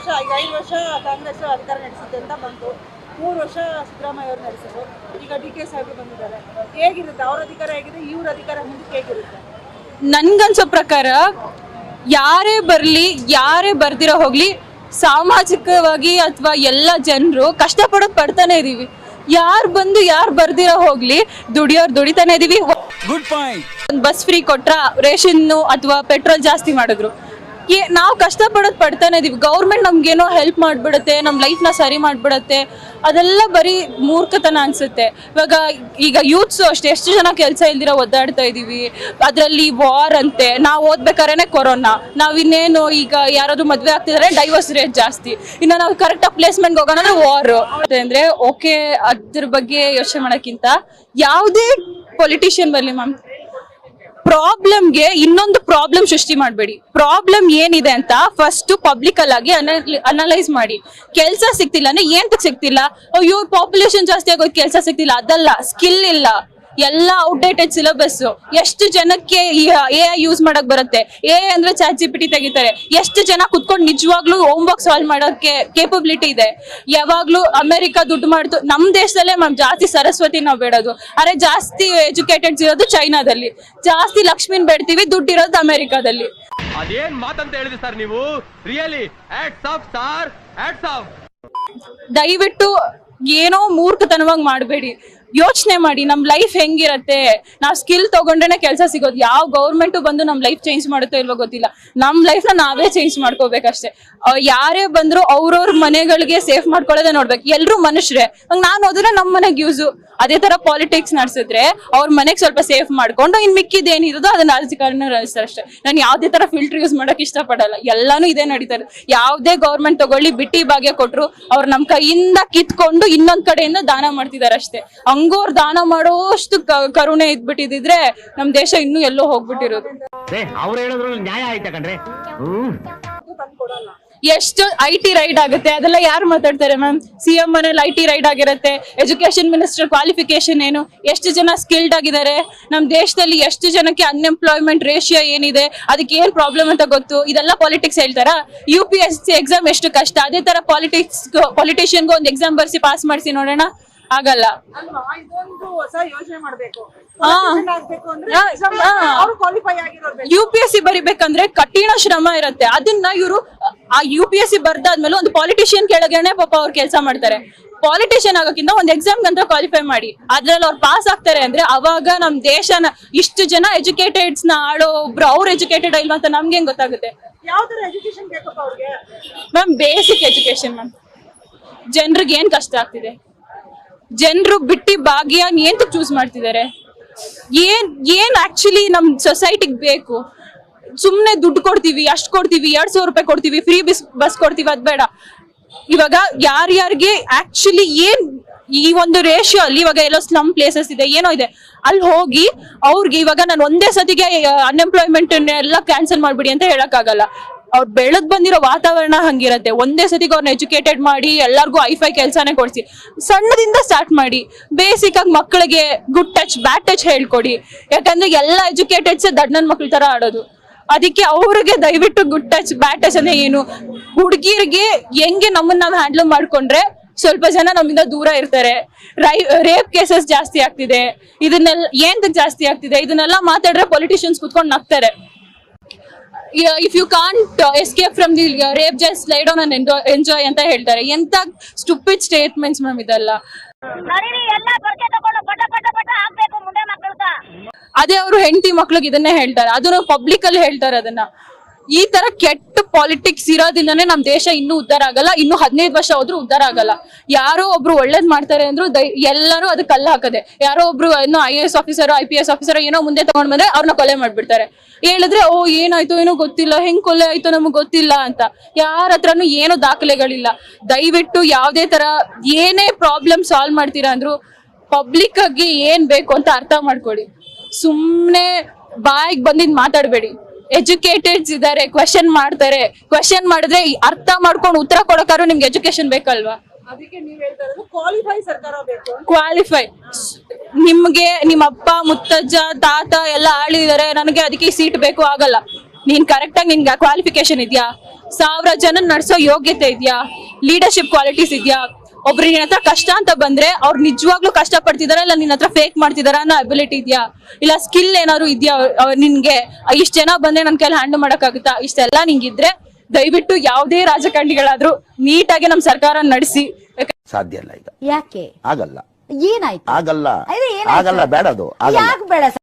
ವರ್ಷ ಈಗ 5 ವರ್ಷ ಕಾಂಗ್ರೆಸ್ ಅಧಿಕಾರ ನಡೆಸುತ್ತೆ ಅಂತ ಬಂತು, 3 ವರ್ಷ ಸಿದ್ದರಾಮಯ್ಯ ಅವರು ನಡೆಸಿದ್ರು, ಈಗ ಡಿ ಕೆ ಸಾಹೇಬರು ಬಂದಿದ್ದಾರೆ. ಹೇಗಿರುತ್ತೆ ಅವ್ರ ಅಧಿಕಾರ, ಹೇಗಿದೆ ಇವ್ರ ಅಧಿಕಾರ ಮುಂದಕ್ಕೆ ಹೇಗಿರುತ್ತೆ? ನನ್ಗನ್ಸೋ ಪ್ರಕಾರ ಯಾರೇ ಬರ್ಲಿ ಯಾರೇ ಬರ್ದಿರೋ ಹೋಗ್ಲಿ ಸಾಮಾಜಿಕವಾಗಿ ಅಥವಾ ಎಲ್ಲ ಜನರು ಕಷ್ಟಪಡೋದು ಪಡ್ತಾನೆ ಇದೀವಿ. ಯಾರು ಬಂದು ಯಾರು ಬರ್ದಿರೋ ಹೋಗ್ಲಿ ದುಡಿಯೋರು ದುಡಿತಾನೆ ಇದೀವಿ. Good point. ಒಂದು ಬಸ್ ಫ್ರೀ ಕೊಟ್ರ, ರೇಷನ್ ಅಥವಾ ಪೆಟ್ರೋಲ್ ಜಾಸ್ತಿ ಮಾಡಿದ್ರು, ನಾವು ಕಷ್ಟಪಡೋದು ಪಡ್ತಾನೆ ಇದೀವಿ. ಗೌರ್ಮೆಂಟ್ ನಮ್ಗೇನೋ ಹೆಲ್ಪ್ ಮಾಡ್ಬಿಡುತ್ತೆ, ನಮ್ಮ ಲೈಫ್ನ ಸರಿ ಮಾಡ್ಬಿಡತ್ತೆ, ಅದೆಲ್ಲ ಬರೀ ಮೂರ್ಖತನ ಅನ್ಸುತ್ತೆ. ಈಗ ಯೂತ್ಸ್ ಅಷ್ಟೇ ಎಷ್ಟು ಜನ ಕೆಲಸ ಇಲ್ದಿರ ಒದ್ದಾಡ್ತಾ ಇದೀವಿ. ಅದರಲ್ಲಿ ವಾರ್ ಅಂತೆ, ನಾವು ಓದ್ಬೇಕಾದ್ರೆ ಕೊರೋನಾ, ನಾವಿನ್ನೇನು ಈಗ ಯಾರಾದ್ರೂ ಮದ್ವೆ ಆಗ್ತಿದ್ರೆ ಡೈವರ್ಸ್ ರೇಟ್ ಜಾಸ್ತಿ, ಇನ್ನು ನಾವು ಕರೆಕ್ಟಾಗಿ ಪ್ಲೇಸ್ಮೆಂಟ್ ಹೋಗೋಣ ವಾರ್ ಅಂದ್ರೆ ಓಕೆ. ಅದ್ರ ಬಗ್ಗೆ ಯೋಚನೆ ಮಾಡೋಕ್ಕಿಂತ ಯಾವುದೇ ಪೊಲಿಟಿಷಿಯನ್ ಬರಲಿ ಮ್ಯಾಮ್, ಪ್ರಾಬ್ಲಮ್ಗೆ ಇನ್ನೊಂದು ಪ್ರಾಬ್ಲಮ್ ಸೃಷ್ಟಿ ಮಾಡಬೇಡಿ. ಪ್ರಾಬ್ಲಮ್ ಏನಿದೆ ಅಂತ ಫಸ್ಟ್ ಪಬ್ಲಿಕಲ್ ಆಗಿ ಅನಲೈಸ್ ಮಾಡಿ. ಕೆಲಸ ಸಿಗ್ತಿಲ್ಲ ಅಂದ್ರೆ ಏನ್ ಸಿಗ್ತಿಲ್ಲ, ಅಯ್ಯೋ ಪಾಪ್ಯುಲೇಷನ್ ಜಾಸ್ತಿ ಆಗೋದು ಕೆಲಸ ಸಿಗ್ತಿಲ್ಲ, ಅದಲ್ಲ, ಸ್ಕಿಲ್ ಇಲ್ಲ, ಎಲ್ಲ ಔಟ್ಡೇಟೆಡ್ ಸಿಲೆಬಸ್. ಎಷ್ಟು ಜನಕ್ಕೆ ಎ ಯೂಸ್ ಮಾಡಕ್ ಬರುತ್ತೆ? ಎ ಅಂದ್ರೆ ಚಾಟ್ ಜಿಪಿಟಿ ತೆಗಿತಾರೆ. ಎಷ್ಟು ಜನ ಕುತ್ಕೊಂಡು ನಿಜವಾಗ್ಲೂ ಹೋಮ್ ವರ್ಕ್ ಸಾಲ್ವ್ ಮಾಡೋಕೆ ಕೇಪಬಿಲಿಟಿ ಇದೆ? ಯಾವಾಗ್ಲೂ ಅಮೆರಿಕ ದುಡ್ಡು ಮಾಡ್ತು, ನಮ್ ದೇಶದಲ್ಲೇ ಮ್ಯಾಮ್ ಜಾಸ್ತಿ ಸರಸ್ವತಿ ನಾವು ಬೇಡೋದು. ಅರೆ ಜಾಸ್ತಿ ಎಜುಕೇಟೆಡ್ ಇರೋದು ಚೈನಾದಲ್ಲಿ, ಜಾಸ್ತಿ ಲಕ್ಷ್ಮಿನ್ ಬೇಡ್ತೀವಿ, ದುಡ್ಡಿರೋದು ಅಮೆರಿಕಾದಲ್ಲಿ. ಅದೇನ್ ಮಾತಂತ ಹೇಳಿದ್ರಿ ಸರ್ ನೀವು? Really hats off sir, hats off. ದಯವಿಟ್ಟು ಏನೋ ಮೂರ್ಖತನವಾಗಿ ಮಾಡಬೇಡಿ. ಯೋಚನೆ ಮಾಡಿ, ನಮ್ ಲೈಫ್ ಹೆಂಗಿರತ್ತೆ, ನಾವ್ ಸ್ಕಿಲ್ ತಗೊಂಡ್ರೆ ಕೆಲಸ ಸಿಗೋದು. ಯಾವ ಗೌರ್ಮೆಂಟ್ ಬಂದು ನಮ್ ಲೈಫ್ ಚೇಂಜ್ ಮಾಡುತ್ತೋ ಇಲ್ವೋ ಗೊತ್ತಿಲ್ಲ, ನಮ್ ಲೈಫ್ ನ ನಾವೇ ಚೇಂಜ್ ಮಾಡ್ಕೋಬೇಕಷ್ಟೇ. ಯಾರೇ ಬಂದ್ರು ಅವ್ರವ್ರ ಮನೆಗಳಿಗೆ ಸೇಫ್ ಮಾಡ್ಕೊಳ್ಳೋದೇ ನೋಡ್ಬೇಕು. ಎಲ್ರು ಮನುಷ್ಯರೇ, ನಾನ್ ಹೋದ್ರೆ ನಮ್ ಮನೆಗ್ ಯೂಸು. ಅದೇ ತರ ಪಾಲಿಟಿಕ್ಸ್ ನಡೆಸಿದ್ರೆ ಅವ್ರ ಮನೆಗ್ ಸ್ವಲ್ಪ ಸೇಫ್ ಮಾಡ್ಕೊಂಡು ಇನ್ ಮಿಕ್ಕಿದೇನಿರೋದು ಅದನ್ನ ರಾಜಕಾರಣ ನಡೆಸ್ತಾರೆ ಅಷ್ಟೇ. ನಾನು ಯಾವ್ದೇ ತರ ಫಿಲ್ಟರ್ ಯೂಸ್ ಮಾಡಕ್ ಇಷ್ಟ ಪಡಲ್ಲ. ಎಲ್ಲಾನು ಇದೇ ನಡೀತಾರೆ. ಯಾವ್ದೇ ಗೌರ್ಮೆಂಟ್ ತಗೊಳ್ಳಿ, ಬಿಟ್ಟಿ ಭಾಗ್ಯ ಕೊಟ್ರು ಅವ್ರು ನಮ್ ಕೈಯಿಂದ ಕಿತ್ಕೊಂಡು ಇನ್ನೊಂದ್ ಕಡೆಯಿಂದ ದಾನ ಮಾಡ್ತಿದಾರೆ ಅಷ್ಟೇ. ಹಂಗೋರ್ ದಾನ ಮಾಡೋಷ್ಟು ಕರುಣೆ ಇದ್ಬಿಟ್ಟಿದ್ರೆ ನಮ್ ದೇಶ ಇನ್ನೂ ಎಲ್ಲೋ ಹೋಗ್ಬಿಟ್ಟಿರೋದು. ಅವ್ರು ಹೇಳಿದ್ರು ನ್ಯಾಯ ಆಯ್ತಾ ಕಣ್ರೆ. ಎಷ್ಟು IT ರೈಡ್ ಆಗುತ್ತೆ, ಅದೆಲ್ಲ ಯಾರು ಮಾತಾಡ್ತಾರೆ ಮ್ಯಾಮ್? CM ಮನೇಲಿ IT ರೈಡ್ ಆಗಿರುತ್ತೆ. ಎಜುಕೇಶನ್ ಮಿನಿಸ್ಟರ್ ಕ್ವಾಲಿಫಿಕೇಶನ್ ಏನು, ಎಷ್ಟು ಜನ ಸ್ಕಿಲ್ಡ್ ಆಗಿದ್ದಾರೆ, ನಮ್ ದೇಶದಲ್ಲಿ ಎಷ್ಟು ಜನಕ್ಕೆ ಅನ್ಎಂಪ್ಲಾಯ್ಮೆಂಟ್ ರೇಷಿಯೋ ಏನಿದೆ, ಅದಕ್ಕೆ ಏನ್ ಪ್ರಾಬ್ಲಮ್ ಅಂತ ಗೊತ್ತು? ಇದೆಲ್ಲ ಪಾಲಿಟಿಕ್ಸ್ ಹೇಳ್ತಾರಾ? UPSC ಎಕ್ಸಾಮ್ ಎಷ್ಟು ಕಷ್ಟ, ಅದೇ ತರ ಪಾಲಿಟಿಷಿಯನ್ಗೂ ಒಂದು ಎಕ್ಸಾಮ್ ಬರ್ಸಿ ಪಾಸ್ ಮಾಡಿಸಿ ನೋಡೋಣ, ಆಗಲ್ಲ. ಇದೊಂದು ಹೊಸ ಯೋಚನೆ ಮಾಡ್ಬೇಕು. UPSC ಬರಿಬೇಕಂದ್ರೆ ಕಠಿಣ ಶ್ರಮ ಇರುತ್ತೆ. ಅದನ್ನ ಇವರು ಆ UPSC ಬರ್ದಾದ್ಮೇಲೆ ಒಂದು ಪಾಲಿಟಿಷಿಯನ್ ಕೆಳಗೇನೆ ಪಾಪ ಅವ್ರು ಕೆಲಸ ಮಾಡ್ತಾರೆ. ಪಾಲಿಟಿಷಿಯನ್ ಆಗೋಕ್ಕಿಂತ ಒಂದು ಎಕ್ಸಾಮ್ ಅಂತ ಕ್ವಾಲಿಫೈ ಮಾಡಿ ಅದ್ರಲ್ಲಿ ಅವ್ರು ಪಾಸ್ ಆಗ್ತಾರೆ ಅಂದ್ರೆ ಅವಾಗ ನಮ್ ದೇಶನ ಇಷ್ಟು ಜನ ಎಜುಕೇಟೆಡ್ಸ್ ನ ಆಡೋ ಒಬ್ರು ಅವ್ರು ಎಜುಕೇಟೆಡ್ ಇಲ್ಲ ಅಂತ ನಮ್ಗೆ ಹೆಂಗ್ ಗೊತ್ತಾಗುತ್ತೆ? ಯಾವ ತರ ಎಜುಕೇಶನ್ ಬೇಕಪ್ಪ ಅವ್ರಿಗೆ? Ma'am basic education ma'am. ಜನರಿಗೆ ಏನ್ ಕಷ್ಟ ಆಗ್ತಿದೆ, ಜನರು ಬಿಟ್ಟಿ ಭಾಗ್ಯ ಏನ್ ಚೂಸ್ ಮಾಡ್ತಿದ್ದಾರೆ, ಏನ್ ಆಕ್ಚುಲಿ ನಮ್ ಸೊಸೈಟಿಗೆ ಬೇಕು? ಸುಮ್ನೆ ದುಡ್ಡು ಕೊಡ್ತೀವಿ, ಅಷ್ಟ್ ಕೊಡ್ತೀವಿ, 2,000 ರೂಪಾಯಿ ಕೊಡ್ತೀವಿ, ಫ್ರೀ ಬಸ್ ಕೊಡ್ತೀವಿ, ಅದ್ ಬೇಡ. ಇವಾಗ ಯಾರ್ಯಾರಿಗೆ ಆಕ್ಚುಲಿ ಏನ್ ಈ ಒಂದು ರೇಷಿಯೋ ಅಲ್ಲಿ, ಇವಾಗ ಎಲ್ಲೋ ಸ್ಲಮ್ ಪ್ಲೇಸಸ್ ಇದೆ, ಏನೋ ಇದೆ, ಅಲ್ಲಿ ಹೋಗಿ ಅವ್ರಿಗೆ ಇವಾಗ ನಾನು ಒಂದೇ ಸತಿಗೆ ಅನ್ಎಂಪ್ಲಾಯ್ಮೆಂಟ್ ಎಲ್ಲ ಕ್ಯಾನ್ಸಲ್ ಮಾಡ್ಬಿಡಿ ಅಂತ ಹೇಳಕ್ ಆಗಲ್ಲ. ಅವ್ರು ಬೆಳೆದ್ ಬಂದಿರೋ ವಾತಾವರಣ ಹಂಗಿರತ್ತೆ. ಒಂದೇ ಸತಿಗೆ ಅವ್ರನ್ನ ಎಜುಕೇಟೆಡ್ ಮಾಡಿ ಎಲ್ಲರಿಗೂ ಐಫೈ ಕೆಲಸನೇ ಕೊಡ್ಸಿ, ಸಣ್ಣದಿಂದ ಸ್ಟಾರ್ಟ್ ಮಾಡಿ. ಬೇಸಿಕ್ ಆಗಿ ಮಕ್ಕಳಿಗೆ ಗುಡ್ ಟಚ್ ಬ್ಯಾಡ್ ಟಚ್ ಹೇಳ್ಕೊಡಿ. ಯಾಕಂದ್ರೆ ಎಲ್ಲ ಎಜುಕೇಟೆಡ್ಸ್ ದಡ್ಡನ ಮಕ್ಳ ತರ ಆಡೋದು. ಅದಕ್ಕೆ ಅವ್ರಿಗೆ ದಯವಿಟ್ಟು ಗುಡ್ ಟಚ್ ಬ್ಯಾಡ್ ಟಚ್ ಅಂದ್ರೆ ಏನು, ಹುಡುಗಿರಿಗೆ ಹೆಂಗೆ ನಮ್ಮನ್ನ ನಾವು ಹ್ಯಾಂಡಲ್ ಮಾಡ್ಕೊಂಡ್ರೆ ಸ್ವಲ್ಪ ಜನ ನಮ್ಮಿಂದ ದೂರ ಇರ್ತಾರೆ. ರೇಪ್ ಕೇಸಸ್ ಜಾಸ್ತಿ ಆಗ್ತಿದೆ, ಇದನ್ನೆಲ್ಲ ಏನ್ ಜಾಸ್ತಿ ಆಗ್ತಿದೆ, ಇದನ್ನೆಲ್ಲ ಮಾತಾಡ್ರೆ ಪೊಲಿಟಿಷಿಯನ್ಸ್ ಕುತ್ಕೊಂಡು ನಗ್ತಾರೆ. If you can't escape from the rape, just lie down and enjoy ಅಂತ ಹೇಳ್ತಾರೆ. ಎಂತ ಸ್ಟುಪಿಡ್ ಸ್ಟೇಟ್ಮೆಂಟ್ಸ್ ಮ್ಯಾಮ್ ಇದೆಲ್ಲ. ಅದೇ ಅವರು ಹೆಂಡತಿ ಮಕ್ಳಿಗೆ ಇದನ್ನೇ ಹೇಳ್ತಾರೆ, ಅದನ್ನು ಪಬ್ಲಿಕ್ ಅಲ್ಲಿ ಹೇಳ್ತಾರೆ. ಅದನ್ನ ಈ ತರ ಕೆಟ್ಟ ಪಾಲಿಟಿಕ್ಸ್ ಇರೋದ್ರಿಂದಾನೇ ನಮ್ ದೇಶ ಇನ್ನೂ ಉದ್ಧಾರ ಆಗಲ್ಲ. ಇನ್ನು 15 ವರ್ಷ ಹೋದ್ರೂ ಉದ್ಧಾರ ಆಗಲ್ಲ. ಯಾರೋ ಒಬ್ರು ಒಳ್ಳೇದ್ ಮಾಡ್ತಾರೆ ಅಂದ್ರು ಎಲ್ಲರೂ ಅದಕ್ಕೆ ಕಲ್ಲು ಹಾಕದೆ. ಯಾರೋ ಒಬ್ರು ಏನೋ IAS ಆಫೀಸರ್ IPS ಆಫೀಸರ್ ಏನೋ ಮುಂದೆ ತಗೊಂಡ್ ಬಂದ್ರೆ ಅವ್ರನ್ನ ಕೊಲೆ ಮಾಡ್ಬಿಡ್ತಾರೆ. ಹೇಳಿದ್ರೆ ಓ ಏನಾಯ್ತು ಏನೋ ಗೊತ್ತಿಲ್ಲ, ಹೆಂಗ್ ಕೊಲೆ ಆಯ್ತು ನಮಗ್ ಗೊತ್ತಿಲ್ಲ ಅಂತ. ಯಾರ ಹತ್ರನು ಏನೋ ದಾಖಲೆಗಳಿಲ್ಲ. ದಯವಿಟ್ಟು ಯಾವ್ದೇ ತರ ಏನೇ ಪ್ರಾಬ್ಲಮ್ ಸಾಲ್ವ್ ಮಾಡ್ತೀರಾ ಅಂದ್ರು ಪಬ್ಲಿಕ್ ಆಗಿ ಏನ್ ಬೇಕು ಅಂತ ಅರ್ಥ ಮಾಡ್ಕೊಡಿ. ಸುಮ್ನೆ ಬಾಯಿಗೆ ಬಂದಿದ್ ಮಾತಾಡ್ಬೇಡಿ. ಎಜುಕೇಟೆಡ್ಸ್ ಇದಾರೆ, ಕ್ವೆಶನ್ ಮಾಡ್ತಾರೆ. ಕ್ವೆಶನ್ ಮಾಡಿದ್ರೆ ಅರ್ಥ ಮಾಡ್ಕೊಂಡು ಉತ್ತರ ಕೊಡೋಕಾರು ನಿಮ್ಗೆ ಎಜುಕೇಶನ್ ಬೇಕಲ್ವಾ? ಅದಕ್ಕೆ ನೀವ್ ಹೇಳ್ತಾ ಇರೋದು ಕ್ವಾಲಿಫೈ ಸರ್ಕಾರ ಬೇಕು. ಕ್ವಾಲಿಫೈ ನಿಮ್ಗೆ ನಿಮ್ಮ ಅಪ್ಪ ಮುತ್ತಜ್ಜ ತಾತ ಎಲ್ಲ ಆಳಿದಾರೆ, ನನಗೆ ಅದಕ್ಕೆ ಸೀಟ್ ಬೇಕು ಆಗಲ್ಲ. ನೀನ್ ಕರೆಕ್ಟ್ ಆಗಿ ನಿನ್ಗೆ ಕ್ವಾಲಿಫಿಕೇಶನ್ ಇದೆಯಾ? 1000 ಜನ ನಡೆಸೋ ಯೋಗ್ಯತೆ ಇದೆಯಾ? ಲೀಡರ್ಶಿಪ್ ಕ್ವಾಲಿಟೀಸ್ ಇದೆಯಾ? ಒಬ್ರು ನಿನ್ನ ಹತ್ರ ಕಷ್ಟ ಅಂತ ಬಂದ್ರೆ ಅವ್ರು ನಿಜವಾಗ್ಲೂ ಕಷ್ಟ ಪಡ್ತಿದಾರ, ಇಲ್ಲ ನಿನ್ನ ಹತ್ರ ಫೇಕ್ ಮಾಡ್ತಿದಾರ ಅನ್ನೋ ಅಬಿಲಿಟಿ ಇದೆಯಾ? ಇಲ್ಲ ಸ್ಕಿಲ್ ಏನಾದ್ರು ಇದೆಯಾ ನಿನ್ಗೆ? ಇಷ್ಟ ಜನ ಬಂದ್ರೆ ನನ್ ಕೈಲಿ ಹ್ಯಾಂಡಲ್ ಮಾಡಕ್ಕಾಗುತ್ತಾ? ಇಷ್ಟೆಲ್ಲ ನಿಂಗಿದ್ರೆ ದಯವಿಟ್ಟು ಯಾವುದೇ ರಾಜಕಾರಣಿಗಳಾದ್ರೂ ನೀಟಾಗಿ ನಮ್ ಸರ್ಕಾರ ನಡೆಸಿ. ಸಾಧ್ಯ ಇಲ್ಲ ಈಗ. ಯಾಕೆ ಆಗಲ್ಲ. ಏನಾಯ್ತು? ಆಗಲ್ಲ ಅದೇ ಏನಾಯ್ತು? ಆಗಲ್ಲ, ಬೇಡ ಅದು ಆಗಲ್ಲ. ಯಾಕೆ ಬೇಡ?